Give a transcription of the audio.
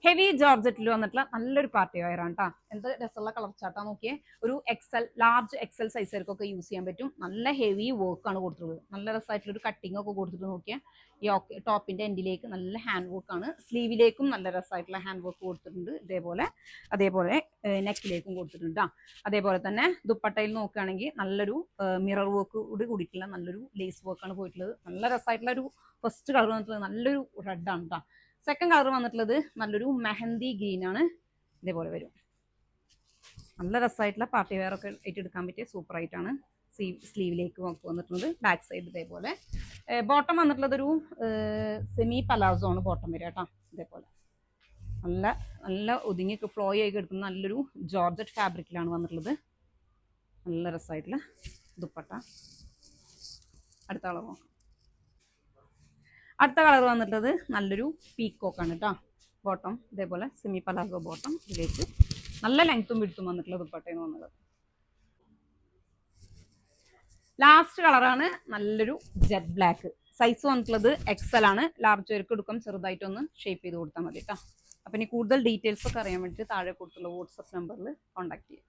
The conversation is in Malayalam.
ഹെവി ജോർജറ്റിൽ വന്നിട്ടുള്ള നല്ലൊരു പാർട്ടി വെയർ ആണ് കേട്ടോ. എന്ത് രസമുള്ള കളർ ചാർട്ടാ നോക്കിയേ. ഒരു ലാർജ് എക്സൽ സൈസുകാർക്കൊക്കെ യൂസ് ചെയ്യാൻ പറ്റും. നല്ല ഹെവി വർക്ക് ആണ് കൊടുത്തിട്ടുള്ളത്. നല്ല രസമായിട്ടുള്ള ഒരു കട്ടിംഗ് ഒക്കെ കൊടുത്തിട്ട് നോക്കിയാൽ ഈ ടോപ്പിന്റെ എൻഡിലേക്ക് നല്ല ഹാൻഡ് വർക്ക് ആണ്. സ്ലീവിലേക്കും നല്ല രസമായിട്ടുള്ള ഹാൻഡ് വർക്ക് കൊടുത്തിട്ടുണ്ട്. അതേപോലെ നെക്കിലേക്കും കൊടുത്തിട്ടുണ്ട്. അതേപോലെ തന്നെ ദുപ്പട്ടയിൽ നോക്കുകയാണെങ്കിൽ നല്ലൊരു മിറർ വർക്ക് കൂടിയിട്ടുള്ള നല്ലൊരു ലേസ് വർക്കാണ് പോയിട്ടുള്ളത്. നല്ല രസമായിട്ടുള്ള ഒരു ഫസ്റ്റ് കളർ വന്നിട്ടുള്ളത് നല്ലൊരു റെഡ് ആണ് കേട്ടോ. സെക്കൻഡ് കളർ വന്നിട്ടുള്ളത് നല്ലൊരു മെഹന്തി ഗ്രീൻ ആണ്. ഇതേപോലെ വരും. നല്ല രസമായിട്ടുള്ള പാർട്ടി വെയർ ഒക്കെ ആയിട്ട് എടുക്കാൻ പറ്റിയ സൂപ്പർ ആയിട്ടാണ്. സ്ലീവിലേക്ക് വന്നിട്ടുണ്ട്. ബാക്ക് സൈഡ് ഇതേപോലെ. ബോട്ടം വന്നിട്ടുള്ളത് ഒരു സെമി പലാസോ ആണ് ബോട്ടം വരിക കേട്ടോ. ഇതേപോലെ നല്ല നല്ല ഒതുങ്ങി ഫ്ലോ ആയി എടുക്കുന്ന നല്ലൊരു ജോർജറ്റ് ഫാബ്രിക്കിലാണ് വന്നിട്ടുള്ളത്. നല്ല രസമായിട്ടുള്ള ദുപ്പട്ട. അടുത്ത കളർ നോക്കാം. അടുത്ത കളർ വന്നിട്ടുള്ളത് നല്ലൊരു പീക്കോക്കാണ് കേട്ടോ. ബോട്ടം ഇതേപോലെ സെമി പലാസോ ബോട്ടം. ഇതിലേക്ക് നല്ല ലെങ്ത്തും വിടുത്തും വന്നിട്ടുള്ള ദുപ്പട്ടയാണ് വന്നത്. ലാസ്റ്റ് കളറാണ് നല്ലൊരു ജെറ്റ് ബ്ലാക്ക്. സൈസ് വന്നിട്ടുള്ളത് എക്സൽ ആണ്. ലാർജ് വർക്ക് എടുക്കാം. ചെറുതായിട്ടൊന്ന് ഷേപ്പ് ചെയ്ത് കൊടുത്താൽ മതി കേട്ടോ. അപ്പം ഇനി കൂടുതൽ ഡീറ്റെയിൽസ് ഒക്കെ അറിയാൻ വേണ്ടിയിട്ട് താഴെ കൊടുത്തുള്ള വാട്സപ്പ് നമ്പറിൽ കോൺടാക്ട് ചെയ്യാം.